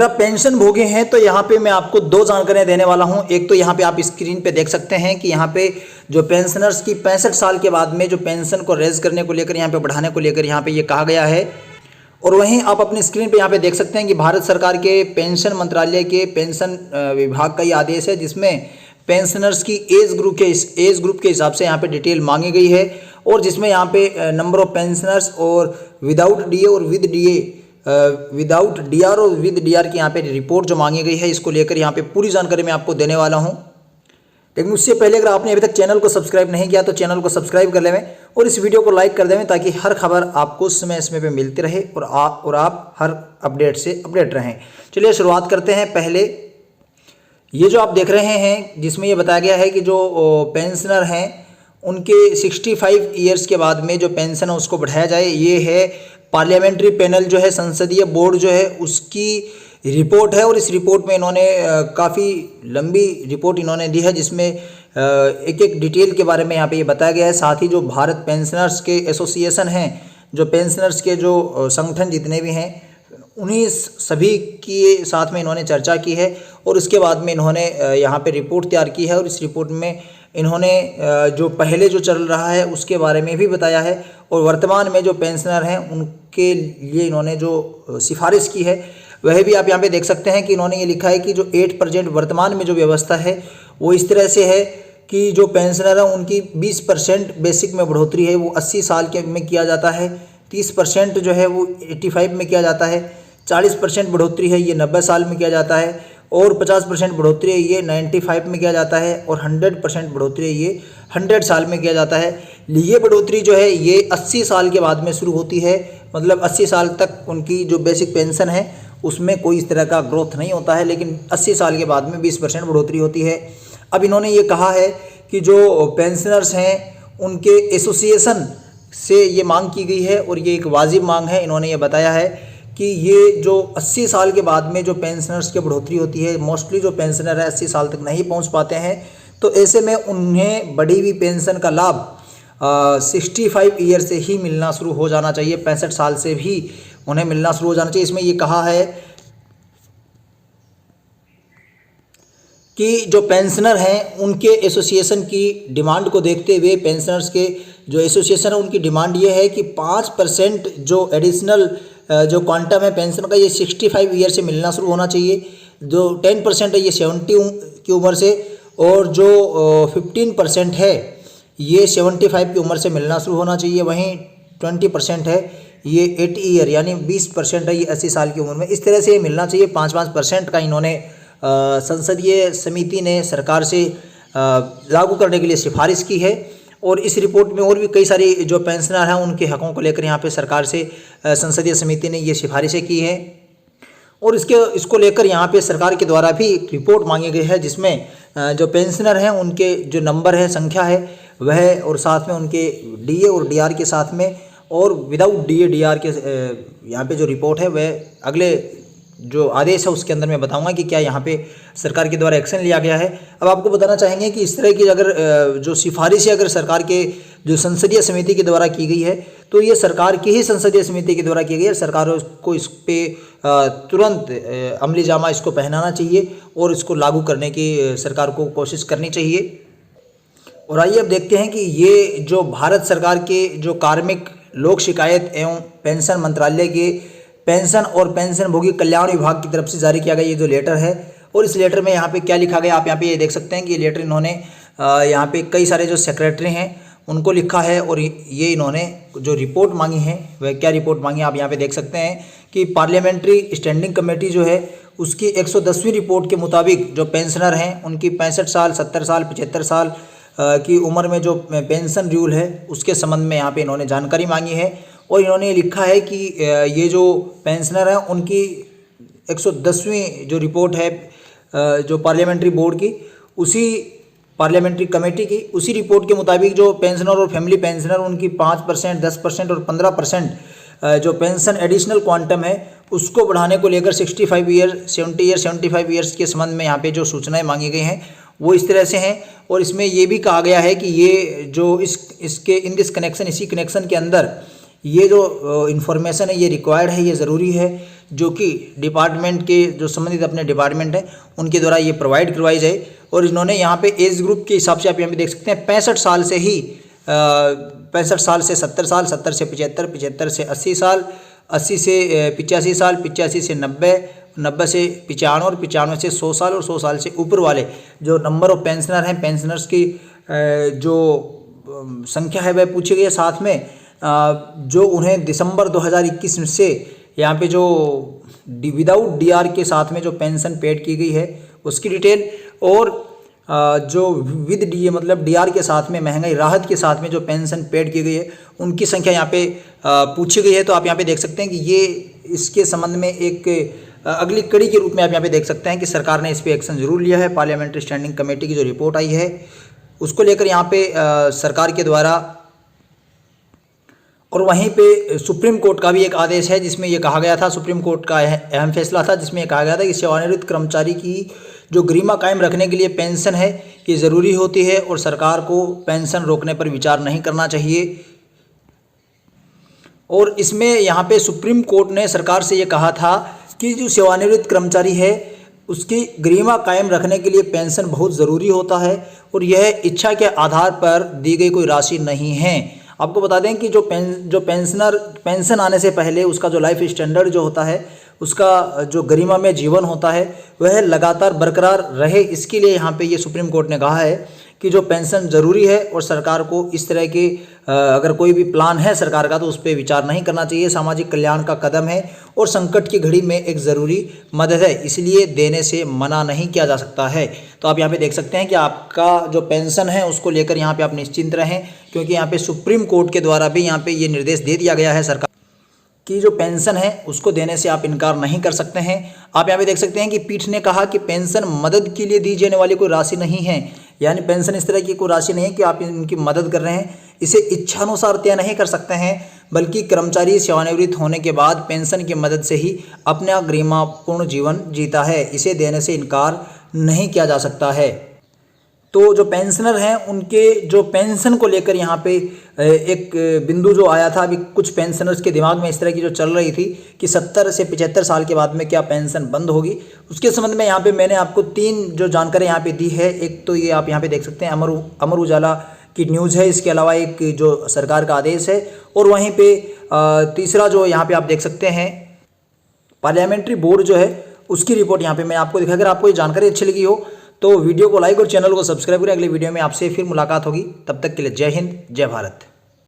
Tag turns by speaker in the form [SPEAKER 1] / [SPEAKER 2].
[SPEAKER 1] अगर आप पेंशन भोगी हैं तो यहाँ पे मैं आपको दो जानकारियाँ देने वाला हूँ। एक तो यहाँ पे आप स्क्रीन पे देख सकते हैं कि यहाँ पे जो पेंशनर्स की 65 साल के बाद में जो पेंशन को रेज करने को लेकर, यहाँ पे बढ़ाने को लेकर यहाँ पे ये कहा गया है। और वहीं आप अपनी स्क्रीन पे यहाँ पे देख सकते हैं कि भारत सरकार के पेंशन मंत्रालय के पेंशन विभाग का ये आदेश है, जिसमें पेंशनर्स की एज ग्रुप के हिसाब से यहाँ पे डिटेल मांगी गई है, और जिसमें यहाँ पे नंबर ऑफ पेंशनर्स और विदाउट डीए और विद डीए, विदाउट डीआर और विद डीआर की यहाँ पे रिपोर्ट जो मांगी गई है, इसको लेकर यहाँ पे पूरी जानकारी मैं आपको देने वाला हूँ। लेकिन उससे पहले अगर आपने अभी तक चैनल को सब्सक्राइब नहीं किया तो चैनल को सब्सक्राइब कर लेवें और इस वीडियो को लाइक कर देवें, ताकि हर खबर आपको समय पे मिलती रहे और आप हर अपडेट से अपडेट रहें। चलिए शुरुआत करते हैं। पहले ये जो आप देख रहे हैं, जिसमें ये बताया गया है कि जो पेंशनर हैं उनके 65 ईयर्स के बाद में जो पेंशन है उसको बढ़ाया जाए। ये है पार्लियामेंट्री पैनल जो है, संसदीय बोर्ड जो है, उसकी रिपोर्ट है। और इस रिपोर्ट में इन्होंने काफ़ी लंबी रिपोर्ट इन्होंने दी है, जिसमें एक एक डिटेल के बारे में यहाँ पे ये बताया गया है। साथ ही जो भारत पेंशनर्स के एसोसिएशन हैं, जो पेंशनर्स के जो संगठन जितने भी हैं, उन्हीं सभी के साथ में इन्होंने चर्चा की है और उसके बाद में इन्होंने यहाँ पे रिपोर्ट तैयार की है। और इस रिपोर्ट में इन्होंने जो पहले जो चल रहा है उसके बारे में भी बताया है, और वर्तमान में जो पेंशनर हैं उनके लिए इन्होंने जो सिफारिश की है वह भी आप यहाँ पे देख सकते हैं कि इन्होंने ये लिखा है कि जो 8% वर्तमान में जो व्यवस्था है वो इस तरह से है कि जो पेंशनर है उनकी 20% बेसिक में बढ़ोतरी है वो 80 साल के में किया जाता है, 30% जो है वो 85 में किया जाता है, 40% बढ़ोतरी है ये 90 साल में किया जाता है, और 50% बढ़ोतरी है ये 95 में किया जाता है, और 100% बढ़ोतरी है ये 100 साल में किया जाता है। ये बढ़ोतरी जो है ये 80 साल के बाद में शुरू होती है, मतलब 80 साल तक उनकी जो बेसिक पेंशन है उसमें कोई इस तरह का ग्रोथ नहीं होता है, लेकिन 80 साल के बाद में 20% बढ़ोतरी होती है। अब इन्होंने ये कहा है कि जो पेंशनर्स हैं उनके एसोसिएशन से ये मांग की गई है और ये एक वाजिब मांग है। इन्होंने ये बताया है कि ये जो 80 साल के बाद में जो पेंशनर्स की बढ़ोतरी होती है, मोस्टली जो पेंशनर है 80 साल तक नहीं पहुंच पाते हैं, तो ऐसे में उन्हें बढ़ी हुई पेंशन का लाभ 65 ईयर से ही मिलना शुरू हो जाना चाहिए, 65 साल से भी उन्हें मिलना शुरू हो जाना चाहिए। इसमें ये कहा है कि जो पेंशनर हैं उनके एसोसिएशन की डिमांड को देखते हुए, पेंशनर्स के जो एसोसिएशन है उनकी डिमांड ये है कि 5% जो एडिशनल जो क्वांटम है पेंशन का, ये 65 ईयर से मिलना शुरू होना चाहिए। जो 10% है ये 70 की उम्र से, और जो 15% है ये 75 की उम्र से मिलना शुरू होना चाहिए। वहीं 20% है ये 80 ईयर यानी 20% है ये 80 साल की उम्र में। इस तरह से ये मिलना चाहिए। 5% का इन्होंने संसदीय समिति ने सरकार से लागू करने के लिए सिफारिश की है। और इस रिपोर्ट में और भी कई सारी जो पेंशनर हैं उनके हकों को लेकर यहाँ पे सरकार से संसदीय समिति ने ये सिफारिशें की हैं, और इसको लेकर यहाँ पे सरकार के द्वारा भी रिपोर्ट मांगी गई है, जिसमें जो पेंशनर हैं उनके जो नंबर है, संख्या है वह, और साथ में उनके डीए और डीआर के साथ में, और विदाउट डीए डीआर के यहाँ पे जो रिपोर्ट है वह अगले जो आदेश है उसके अंदर मैं बताऊंगा कि क्या यहाँ पे सरकार के द्वारा एक्शन लिया गया है। अब आपको बताना चाहेंगे कि इस तरह की अगर जो सिफारिशें अगर सरकार के जो संसदीय समिति के द्वारा की गई है, तो ये सरकार की ही संसदीय समिति के द्वारा की गई है। सरकार को इस पर तुरंत अमली जामा इसको पहनाना चाहिए और इसको लागू करने की सरकार को कोशिश करनी चाहिए। और आइए अब देखते हैं कि ये जो भारत सरकार के जो कार्मिक लोक शिकायत एवं पेंशन मंत्रालय के पेंशन और पेंशनभोगी कल्याण विभाग की तरफ से जारी किया गया ये जो लेटर है, और इस लेटर में यहाँ पे क्या लिखा गया आप यहाँ पे ये देख सकते हैं कि ये लेटर इन्होंने यहाँ पे कई सारे जो सेक्रेटरी हैं उनको लिखा है, और ये इन्होंने जो रिपोर्ट मांगी है वह क्या रिपोर्ट मांगी आप यहाँ पे देख सकते हैं कि पार्लियामेंट्री स्टैंडिंग कमेटी जो है उसकी 110वीं रिपोर्ट के मुताबिक जो पेंशनर हैं उनकी 65 साल, 70 साल, 75 साल की उम्र में जो पेंशन रूल है उसके संबंध में यहाँ पे इन्होंने जानकारी मांगी है। और इन्होंने लिखा है कि ये जो पेंशनर हैं उनकी 110वीं जो रिपोर्ट है जो पार्लियामेंट्री बोर्ड की, उसी पार्लियामेंट्री कमेटी की, उसी रिपोर्ट के मुताबिक जो पेंशनर और फैमिली पेंशनर उनकी 5%, 10% और 15% जो पेंशन एडिशनल क्वांटम है उसको बढ़ाने को लेकर 65 ईयर, 70 ईयर, 75 ईयर्स के संबंध में यहाँ पे जो सूचनाएं मांगी गई हैं वो इस तरह से हैं। और इसमें ये भी कहा गया है कि ये जो इस कनेक्शन, इसी कनेक्शन के अंदर ये जो इन्फॉर्मेशन है ये रिक्वायर्ड है, ये ज़रूरी है जो कि डिपार्टमेंट के जो संबंधित अपने डिपार्टमेंट है उनके द्वारा ये प्रोवाइड करवाई जाए। और इन्होंने यहाँ पे एज ग्रुप के हिसाब से आप यहाँ पे देख सकते हैं 65 साल से ही 65 साल से 70 साल, 70 से 75, 75 से 80 साल, 80 से 85 साल, 85 से 90, 90 से 95 और 95 से 100 साल और 100 साल से ऊपर वाले जो नंबर ऑफ पेंशनर हैं, पेंशनर्स की जो संख्या है वह पूछी गई है। साथ में जो उन्हें दिसंबर 2021 से यहाँ पे जो विदाउट डीआर के साथ में जो पेंशन पेड की गई है उसकी डिटेल, और जो विद डी मतलब डीआर के साथ में महंगाई राहत के साथ में जो पेंशन पेड की गई है उनकी संख्या यहाँ पे पूछी गई है। तो आप यहाँ पे देख सकते हैं कि ये इसके संबंध में एक अगली कड़ी के रूप में आप यहाँ पे देख सकते हैं कि सरकार ने इस पर एक्शन जरूर लिया है। पार्लियामेंट्री स्टैंडिंग कमेटी की जो रिपोर्ट आई है उसको लेकर यहाँ पे सरकार के द्वारा, और वहीं पे सुप्रीम कोर्ट का भी एक आदेश है जिसमें यह कहा गया था, सुप्रीम कोर्ट का अहम फैसला था जिसमें यह कहा गया था कि सेवानिवृत्त कर्मचारी की जो गरिमा कायम रखने के लिए पेंशन है ये ज़रूरी होती है और सरकार को पेंशन रोकने पर विचार नहीं करना चाहिए। और इसमें यहाँ पे सुप्रीम कोर्ट ने सरकार से ये कहा था कि जो सेवानिवृत्त कर्मचारी है उसकी गरिमा कायम रखने के लिए पेंशन बहुत ज़रूरी होता है और यह इच्छा के आधार पर दी गई कोई राशि नहीं है। आपको बता दें कि जो पेंशन आने से पहले उसका जो लाइफ स्टैंडर्ड जो होता है, उसका जो गरिमा में जीवन होता है वह लगातार बरकरार रहे, इसके लिए यहाँ पे ये सुप्रीम कोर्ट ने कहा है कि जो पेंशन ज़रूरी है और सरकार को इस तरह के अगर कोई भी प्लान है सरकार का तो उस पर विचार नहीं करना चाहिए। सामाजिक कल्याण का कदम है और संकट की घड़ी में एक ज़रूरी मदद है, इसलिए देने से मना नहीं किया जा सकता है। तो आप यहाँ पे देख सकते हैं कि आपका जो पेंशन है उसको लेकर यहाँ पे आप निश्चिंत रहें, क्योंकि यहाँ पे सुप्रीम कोर्ट के द्वारा भी यहाँ पे ये निर्देश दे दिया गया है सरकार कि जो पेंशन है उसको देने से आप इनकार नहीं कर सकते हैं। आप यहाँ पे देख सकते हैं कि पीठ ने कहा कि पेंशन मदद के लिए दी जाने वाली कोई राशि नहीं है, यानी पेंशन इस तरह की कोई राशि नहीं है कि आप इनकी मदद कर रहे हैं, इसे इच्छानुसार तय नहीं कर सकते हैं, बल्कि कर्मचारी सेवानिवृत्त होने के बाद पेंशन की मदद से ही अपना गरिमापूर्ण जीवन जीता है, इसे देने से इनकार नहीं किया जा सकता है। तो जो पेंशनर हैं उनके जो पेंशन को लेकर यहाँ पे एक बिंदु जो आया था, अभी कुछ पेंशनर्स के दिमाग में इस तरह की जो चल रही थी कि 70 से 75 साल के बाद में क्या पेंशन बंद होगी, उसके संबंध में यहाँ पे मैंने आपको 3 जो जानकारी यहाँ पे दी है। एक तो ये आप यहाँ पे देख सकते हैं अमर उजाला की न्यूज़ है, इसके अलावा एक जो सरकार का आदेश है, और वहीं पर तीसरा जो यहाँ पर आप देख सकते हैं पार्लियामेंट्री बोर्ड जो है उसकी रिपोर्ट यहाँ पर मैं आपको दिखा। अगर आपको ये जानकारी अच्छी लगी हो तो वीडियो को लाइक और चैनल को सब्सक्राइब करें। अगले वीडियो में आपसे फिर मुलाकात होगी, तब तक के लिए जय हिंद, जय भारत।